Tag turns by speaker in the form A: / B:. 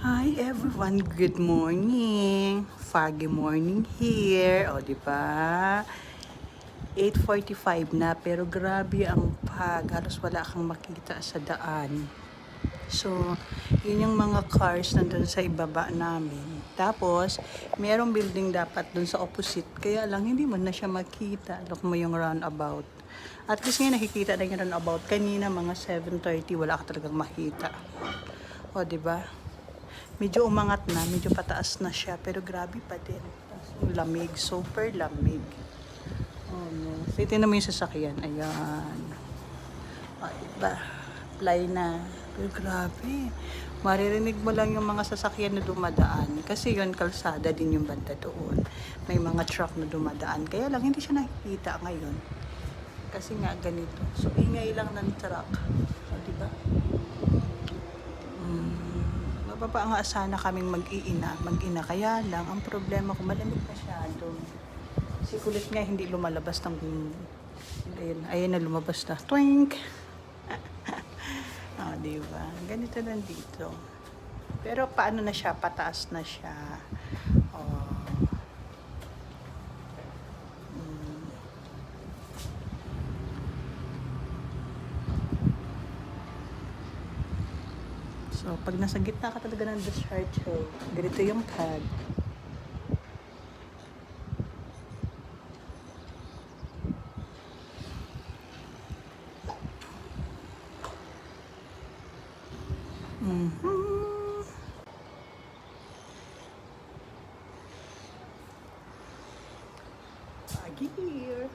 A: Hi everyone, good morning. Foggy morning here. O, di ba? 8:45 na pero grabe ang fog. Halos wala kang makita sa daan. So, yun yung mga cars nandun sa ibaba namin. Tapos, merong building dapat dun sa opposite. Kaya lang, hindi mo na siya makita. Look mo yung roundabout. At least ngayon nakikita na yung roundabout. Kanina mga 7:30 wala ka talagang makita. O, di ba? Medyo umangat na, medyo pataas na siya, pero grabe pa din. Tapos yung lamig, super lamig. Oh no. So, tingnan mo yung sasakyan. Ayan. O, diba? Fly na. Pero grabe. Maririnig mo lang yung mga sasakyan na dumadaan. Kasi yun, kalsada din yung banda doon. May mga truck na dumadaan. Kaya lang, hindi siya nakikita ngayon. Kasi nga ganito. So, ingay lang ng truck. O, diba? Mababa nga sana kaming mag-ina. Kaya lang, ang problema ko, malamig masyado. Si kulit nga hindi lumalabas ng... Ayun na lumabas na. Twink! Diba? Ganito lang dito. Pero paano na siya? Pataas na siya. Oh. So, pag nasa gitna ka talaga ng discharge, ganito yung pad. Pagi here.